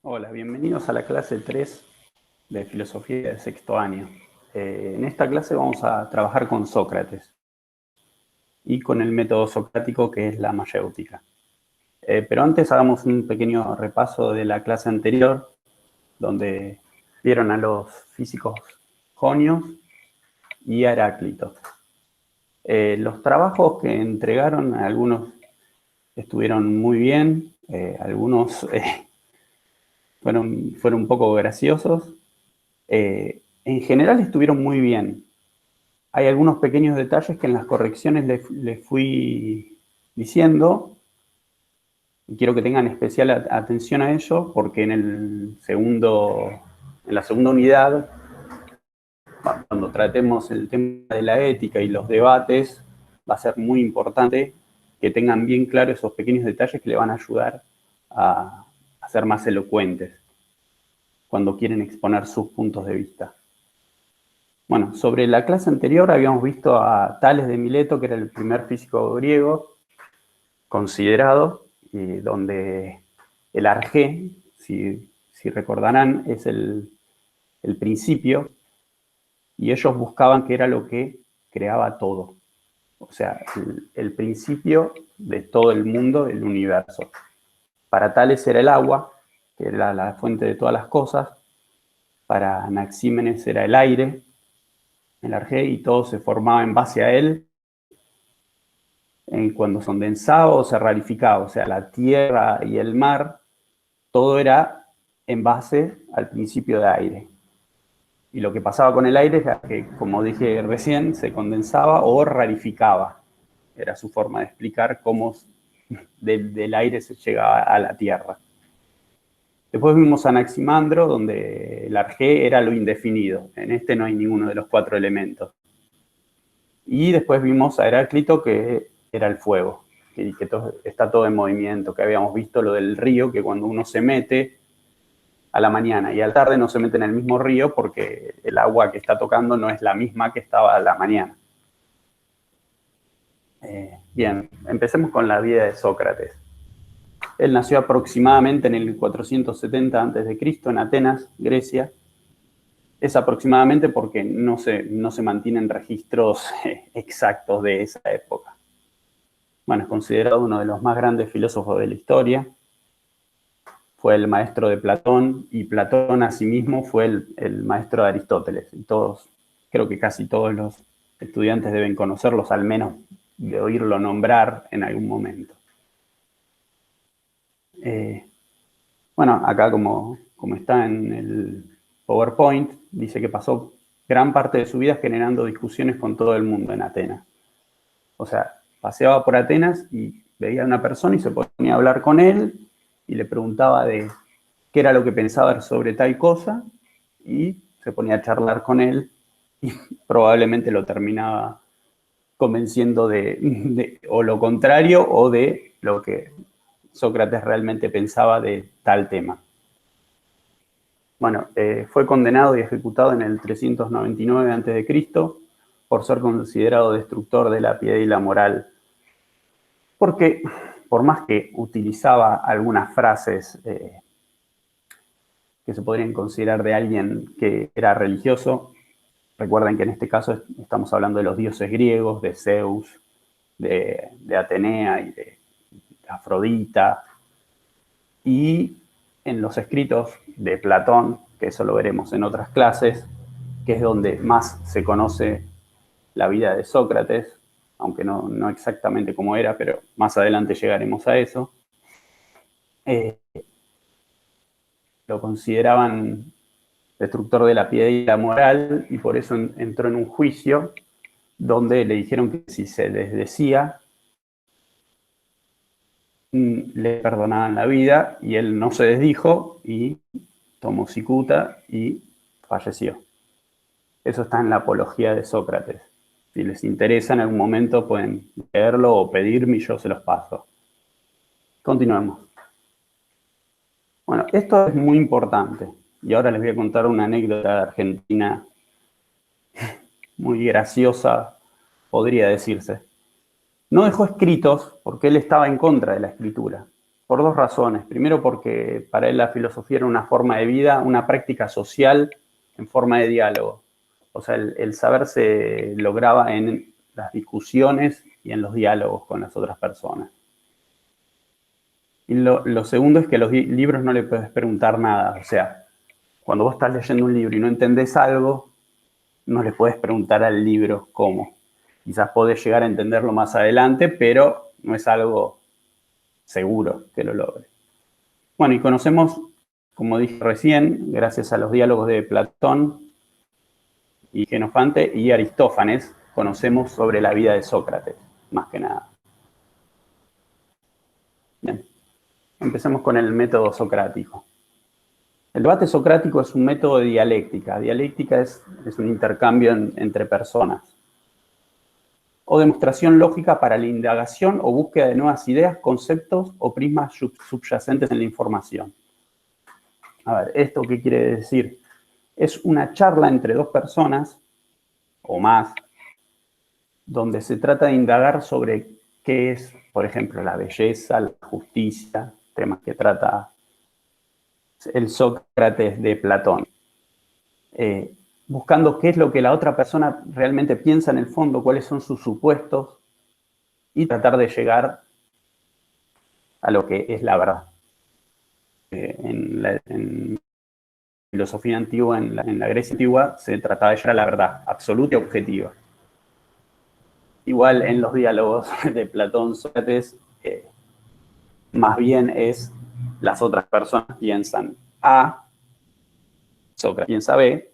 Hola, bienvenidos a la clase 3 de Filosofía de sexto año. En esta clase vamos a trabajar con Sócrates y con el método socrático que es la mayéutica. Pero antes hagamos un pequeño repaso de la clase anterior, donde vieron a los físicos Jonios y a Heráclito. Los trabajos que entregaron, algunos estuvieron muy bien, algunos fueron un poco graciosos. En general estuvieron muy bien. Hay algunos pequeños detalles que en las correcciones les fui diciendo y quiero que tengan especial atención a ello porque en la segunda unidad, cuando tratemos el tema de la ética y los debates, va a ser muy importante que tengan bien claro esos pequeños detalles que le van a ayudar a ser más elocuentes cuando quieren exponer sus puntos de vista. Bueno, sobre la clase anterior habíamos visto a Tales de Mileto, que era el primer físico griego considerado, donde el arjé, si recordarán, es el principio, y ellos buscaban que era lo que creaba todo. O sea, el principio de todo el mundo, el universo. Para Tales era el agua, que era la fuente de todas las cosas. Para Anaxímenes era el aire, el arjé, y todo se formaba en base a él cuando se condensaba o se rarificaba, o sea, la tierra y el mar, todo era en base al principio de aire. Y lo que pasaba con el aire era que, como dije recién, se condensaba o rarificaba. Era su forma de explicar cómo del aire se llegaba a la tierra. Después vimos a Anaximandro, donde el arjé era lo indefinido. En este no hay ninguno de los 4 elementos. Y después vimos a Heráclito, que era el fuego, que está todo en movimiento, que habíamos visto lo del río, que cuando uno se mete a la mañana y a la tarde no se mete en el mismo río porque el agua que está tocando no es la misma que estaba a la mañana. Bien, empecemos con la vida de Sócrates. Él nació aproximadamente en el 470 a.C. en Atenas, Grecia. Es aproximadamente porque no se mantienen registros exactos de esa época. Bueno, es considerado uno de los más grandes filósofos de la historia. Fue el maestro de Platón, y Platón asimismo fue el maestro de Aristóteles. Y creo que casi todos los estudiantes deben conocerlos, al menos de oírlo nombrar en algún momento. Bueno, acá como está en el PowerPoint, dice que pasó gran parte de su vida generando discusiones con todo el mundo en Atenas. O sea, paseaba por Atenas y veía a una persona y se ponía a hablar con él y le preguntaba de qué era lo que pensaba sobre tal cosa y se ponía a charlar con él y probablemente lo terminaba convenciendo de o lo contrario o de lo que Sócrates realmente pensaba de tal tema. Bueno, fue condenado y ejecutado en el 399 a.C. por ser considerado destructor de la piedad y la moral, porque por más que utilizaba algunas frases que se podrían considerar de alguien que era religioso, recuerden que en este caso estamos hablando de los dioses griegos, de Zeus, de Atenea y de Afrodita, y en los escritos de Platón, que eso lo veremos en otras clases, que es donde más se conoce la vida de Sócrates, aunque no exactamente como era, pero más adelante llegaremos a eso. Lo consideraban destructor de la piedad y la moral, y por eso entró en un juicio donde le dijeron que si se les decía, le perdonaban la vida, y él no se desdijo y tomó cicuta y falleció. Eso está en la Apología de Sócrates. Si les interesa en algún momento pueden leerlo o pedirme y yo se los paso. Continuemos. Bueno, esto es muy importante y ahora les voy a contar una anécdota de Argentina muy graciosa, podría decirse. No dejó escritos porque él estaba en contra de la escritura. por dos razones. Primero, porque para él la filosofía era una forma de vida, una práctica social en forma de diálogo. O sea, el saber se lograba en las discusiones y en los diálogos con las otras personas. Y lo segundo es que a los libros no le puedes preguntar nada. O sea, cuando vos estás leyendo un libro y no entendés algo, no le puedes preguntar al libro cómo. Quizás podés llegar a entenderlo más adelante, pero no es algo seguro que lo logre. Bueno, y conocemos, como dije recién, gracias a los diálogos de Platón y Jenofante y Aristófanes, conocemos sobre la vida de Sócrates, más que nada. Bien, empecemos con el método socrático. El debate socrático es un método de dialéctica. Dialéctica es un intercambio entre personas. O demostración lógica para la indagación o búsqueda de nuevas ideas, conceptos o prismas subyacentes en la información. A ver, ¿esto qué quiere decir? Es una charla entre dos personas o más, donde se trata de indagar sobre qué es, por ejemplo, la belleza, la justicia, temas que trata el Sócrates de Platón. Buscando qué es lo que la otra persona realmente piensa en el fondo, cuáles son sus supuestos, y tratar de llegar a lo que es la verdad. En filosofía antigua, en la Grecia antigua, se trataba de llegar a la verdad absoluta y objetiva. Igual en los diálogos de Platón, Sócrates, más bien es las otras personas piensan A, Sócrates piensa B,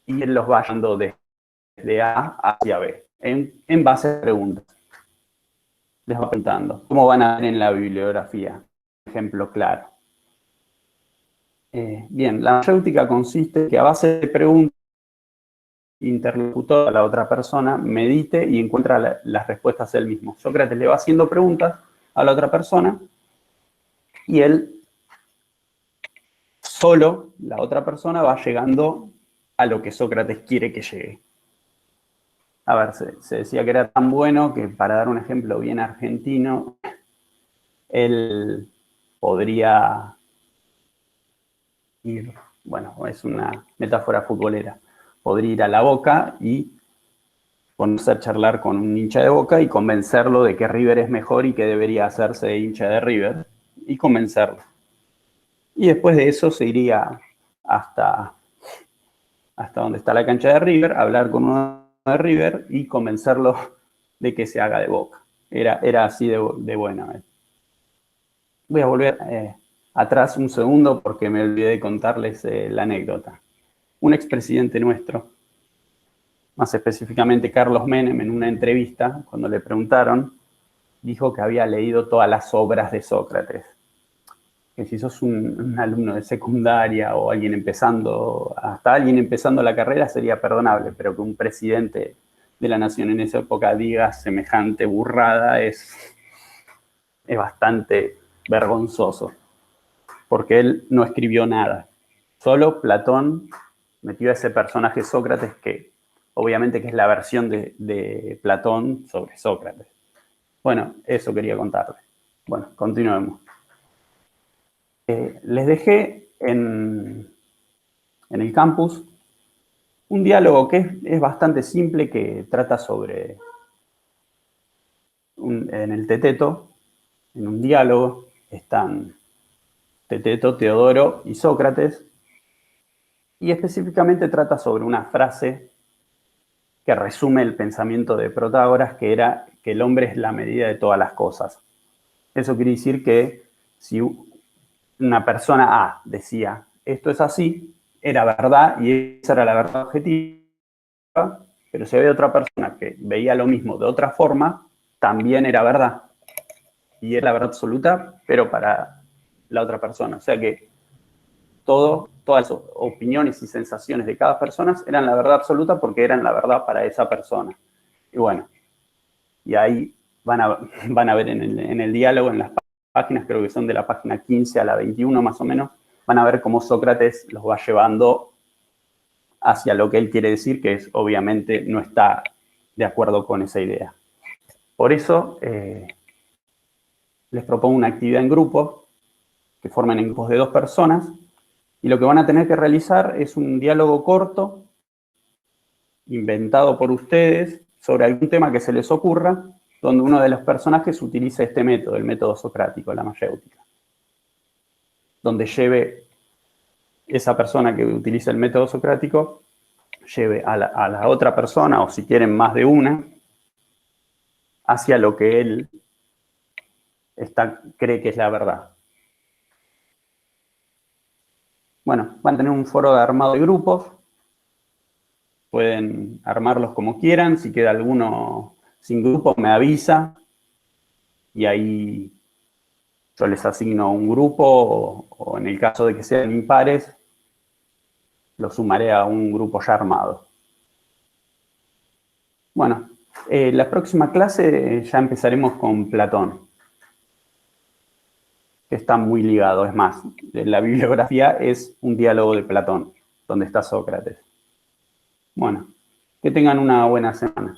y él los va llevando desde A hacia B, en base a preguntas. Les va preguntando, ¿cómo van a ver en la bibliografía? Ejemplo claro. Bien, la mayéutica consiste en que a base de preguntas, interlocutor a la otra persona medite y encuentra las respuestas él mismo. Sócrates le va haciendo preguntas a la otra persona y él solo, la otra persona, va llegando a lo que Sócrates quiere que llegue. A ver, se decía que era tan bueno que, para dar un ejemplo bien argentino, él podría ir, bueno, es una metáfora futbolera, podría ir a la Boca y ponerse a charlar con un hincha de Boca y convencerlo de que River es mejor y que debería hacerse hincha de River, y convencerlo. Y después de eso se iría hasta donde está la cancha de River, hablar con uno de River y convencerlo de que se haga de Boca. Era así de bueno. Voy a volver atrás un segundo porque me olvidé de contarles la anécdota. Un expresidente nuestro, más específicamente Carlos Menem, en una entrevista, cuando le preguntaron, dijo que había leído todas las obras de Sócrates. Que si sos un alumno de secundaria o alguien empezando, hasta alguien empezando la carrera sería perdonable, pero que un presidente de la nación en esa época diga semejante burrada es bastante vergonzoso, porque él no escribió nada. Solo Platón metió a ese personaje Sócrates, que obviamente que es la versión de Platón sobre Sócrates. Bueno, eso quería contarles. Bueno, continuemos. Les dejé en el campus un diálogo que es bastante simple, que trata sobre, en el Teteto, en un diálogo, están Teteto, Teodoro y Sócrates, y específicamente trata sobre una frase que resume el pensamiento de Protágoras, que era que el hombre es la medida de todas las cosas. Eso quiere decir que si una persona A decía, esto es así, era verdad y esa era la verdad objetiva, pero si había otra persona que veía lo mismo de otra forma, también era verdad. Y era la verdad absoluta, pero para la otra persona. O sea que todas las opiniones y sensaciones de cada persona eran la verdad absoluta porque eran la verdad para esa persona. Y bueno, y ahí van a ver en el diálogo, en las páginas, creo que son de la página 15 a la 21 más o menos, van a ver cómo Sócrates los va llevando hacia lo que él quiere decir, que es, obviamente, no está de acuerdo con esa idea. Por eso, les propongo una actividad en grupo, que formen en grupos de 2 personas, y lo que van a tener que realizar es un diálogo corto, inventado por ustedes, sobre algún tema que se les ocurra, donde uno de los personajes utilice este método, el método socrático, la mayéutica. Donde lleve esa persona que utiliza el método socrático, lleve a la otra persona, o si quieren más de una, hacia lo que él cree que es la verdad. Bueno, van a tener un foro de armado de grupos. Pueden armarlos como quieran. Si queda alguno sin grupo, me avisa. Y ahí yo les asigno un grupo, o en el caso de que sean impares, lo sumaré a un grupo ya armado. Bueno, la próxima clase ya empezaremos con Platón, que está muy ligado. Es más, la bibliografía es un diálogo de Platón, donde está Sócrates. Bueno, que tengan una buena semana.